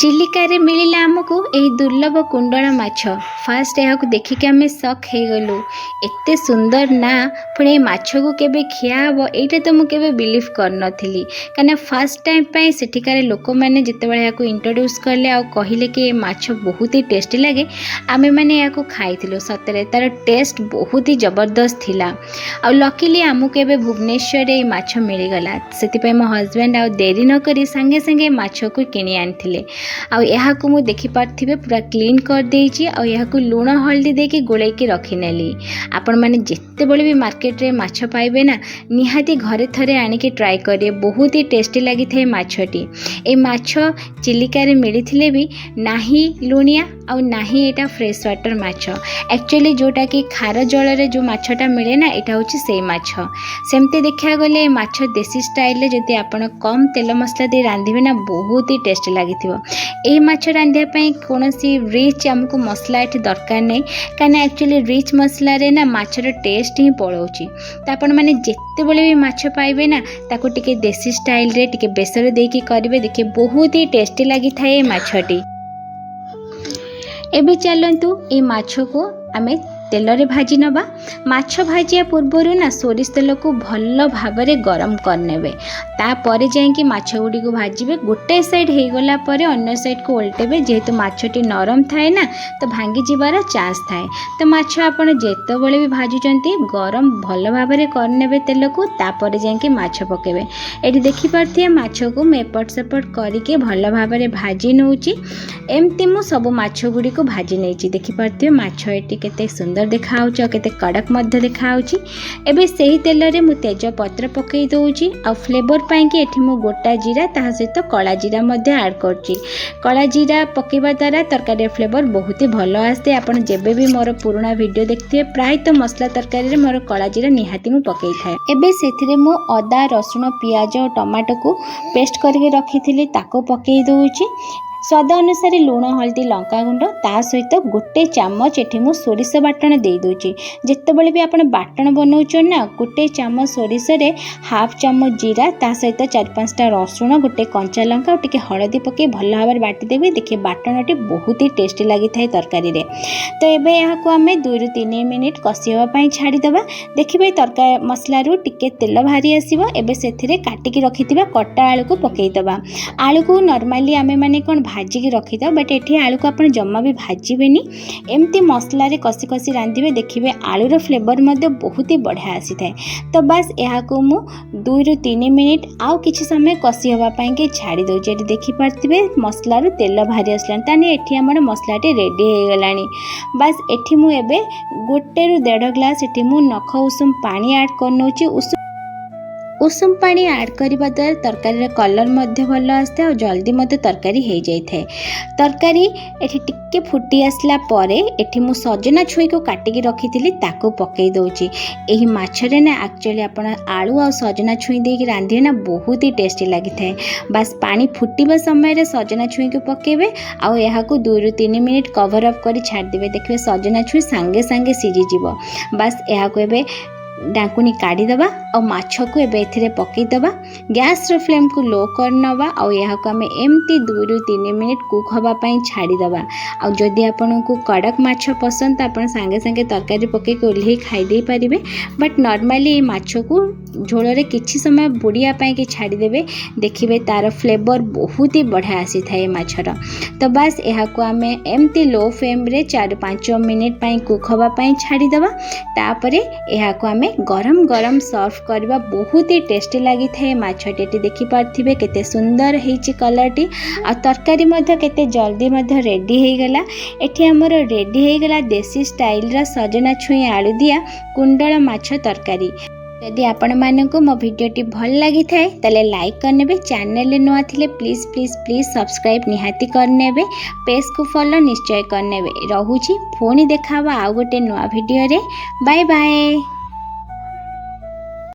चिलिका रे मिलिला आमको यही दुर्लभ कुंडल माछ। फास्ट यहाँ देखिक आम सक हो गलु। एते सुंदर ना पुणी माछ को केबे खिया हम यहाँ तो मुझे बिलीव कर नी कहीं फास्ट टाइम पे सेठिकार लोक मैंने जिते यहाँ इंट्रोड्यूस कले आ कहले कि माछ बहुत ही टेस्टी लगे आमे मैंने यहाँ खाई सतरे तार टेस्ट बहुत ही जबरदस्त थिला। आ लकीली आमको एबे भुवनेश्वर ये माछ मिलगला से मो हजबैंड आ देरी न करी संगे संगे माछ को किणी आनी आउ मु देखि पार्थिबे पूरा क्लीन कर देइछि आ याकु लूण हल्दी देके गोलेकी रखी नेली। आपण माने जेते बळे भी मार्केट रे माछ पाइबे ना निहाती घरे थरे आनिके ट्राई करिए बहुत ही टेस्टी लागि थाए माछटी। ए माछ चिलिका रे मिलिथिले भी नाही लुणिया आ नाही एटा फ्रेश वाटर माछ एक्चुअली जोटा कि खार जल रे जो माछटा मिले ना एटा होछि सेई माछ। सेमते देखा गले माछ देसी स्टाइल रे जदि आपण कम तेल मसला दे रांधिबे ना बहुत ही टेस्टी लागिथिबो। ए माछ रांधिया कौन रिच आमको मसला ये दरकार नहीं कहीं एक्चुअली रिच मसला रे ना माछर टेस्ट ही पलाऊँगी। तो आपण मैंने जिते बड़े भी माछ पाइबे ना ताको टिके देसी स्टाइल रे टिके बेसर देकी करेंगे देखिए बहुत ही टेस्टी लगी था ये माछटी। एबे चलतु ये माछ को आमे तेल रे भाजी नबा। माछ भाजिया पूर्वर ना सोरिष तेल को भल भाव गरम करने तापर जाकि माछ गुड़ी को भाजबे गोटे साइड हो गला पर अन्य साइड को ओल्टेबे जेहेतु माछटी नरम थाए ना तो भांगी जीवार चांस थाए। तो माछ आपण जेते बळे भी भाजुचंती गरम भल भाव करने तेल को तापर जाकि माछ पकेबे। एठी देखि पारथिए माछ को मैं एपट सेपट करके भल भाव भाजी नउची। एमती मु सब माछ गुड़ी को भाजी नैची देखि पारथिए माछ एटी केते सुंदर देखा केते कड़क मध्य देखा एबे सही तेल रे मु तेज पत्र पकई दउची आ फ्लेवर पाई कि एठी मु गोटा जीरा ता सहित कला जीरा मध्य ऐड करची। कला जीरा पकेबा द्वारा तरकारी फ्लेवर बहुत ही भल आसे। आपण जेबे भी मोर पुराना वीडियो देखथिए प्राय तो मसला तरकारी रे मोर कला जीरा निहाती मु पकई थाए। एबे सेथिरे मु अदा रसुण पियाज और टमाटो को पेस्ट करके रखिथिली ताको पकई दउची। स्वाद अनुसार लूण हल्दी लंका गुंड ता सहित गोटे चामच एठी मु सोरिष बाटण दे दोची। जेते बळे भी आपण बाटण बनाउछन ना गोटे चामच सोरिष रे हाफ चामच जीरा ता सहित 4-5 टा रसुण गोटे कंचा लंका और टिके हळदी पके भल भाव बाटी देबे देखिए बाटणटी बहुत ही टेस्टी लागि थाए तरकारी रे। तो एबे यहाँ को आमे 2 ରୁ 3 मिनिट कसिवा पई छाडी देबा। देखिबे तरकारी मसला रू टिके तेल भारी आसीबो। एबे सेथिरे काटिकी रखिथिबा कटा आलू को पकेई देबा। आलू को नॉर्मली आमे माने कोन भाजिकी रखी था बट एठी आलू को आपण जम्मा भी भाजबेनी एमती मसला रे कसी कसी रांधिबे देखिबे आलूर फ्लेवर मध्य बहुत ही बढ़िया आसी थाए। तो बस यहाँ को मु 2 ରୁ 3 मिनिट आउ किछि समय कसी हवा पई के छाड़ी दउचे। एठी देखि पारथिबे मसला रू तेल भारी आसलान ताने एठी हमर मसलाटी रेडी हो गलानी। बस एठी मु एबे 1 ରୁ 1.5 ग्लास एठी मु नख उषुम पानी ऐड करनोची। उषुम पानी ऐड करबा द्वारा तरकारी कलर मध्य भल आसता और जल्दी मत तरकारी हो जाए। तरकारी एठी टिके फुटी आसला परे एठी मु सजना छुई को काटिकी रखी ताको पकई दउची। एही माछरे ना एक्चुअली आपण आलू और सजना छुई देकी रांधिए ना बहुत ही टेस्टी लगी थाए। बस पानी फुटिबा समय रे सजना छुई को पकेबे आ यहाँ को 2 ରୁ 3 मिनिट कवर अप करी छाड़ देबे। देखबे सजना छुई संगे संगे सिझी जीवो। बस यहाँ को एबे डाकुनी काढ़ी दबा और माछ को एबे पकई दबा। गैस रो फ्लेम को लो कर नबा और यहाँ को आमे एमती 2 ରୁ 3 मिनिट कुक हवा पई छाड़ी दबा। और जदि आपन को कड़क माछ पसंद तो आपन संगे संगे तरकारी पके को ओल्हे खाई दे परिबे। बट नॉर्मली ये माछ को झोल रे किछि समय बुड़िया पई के छाड़ी देबे देखिबे तार फ्लेवर बहुत ही बढ़िया आसी थाए माछर। तो बस यहाँ को आमे एमती लो फ्लेम रे 4-5 मिनिट पई कुक हवा पई छाड़ी दबा। तापरे यहाँ को आमे गरम गरम सर्व करबा बहुत ही टेस्टी लगी थाए। माछटी देखि पारथिबे केते सुंदर हेछि कलरटी आ तरकारी मध्य केते जल्दी मध्य रेडी हो गला। एठी हमर रेडी हो गला देसी स्टाइल रा सजना छुई आलू दिया कुंडल माछ तरकारी। यदि आपण मानक मो वीडियोटी भल लगी थाए तले लाइक करने चैनल नुआ थिले प्लीज प्लीज प्लीज सब्सक्राइब निहाती करने पेज को फॉलो निश्चय करने। रहुछि पुणी देखा आउ गोटे नुआ वीडियो रे। Bye bye.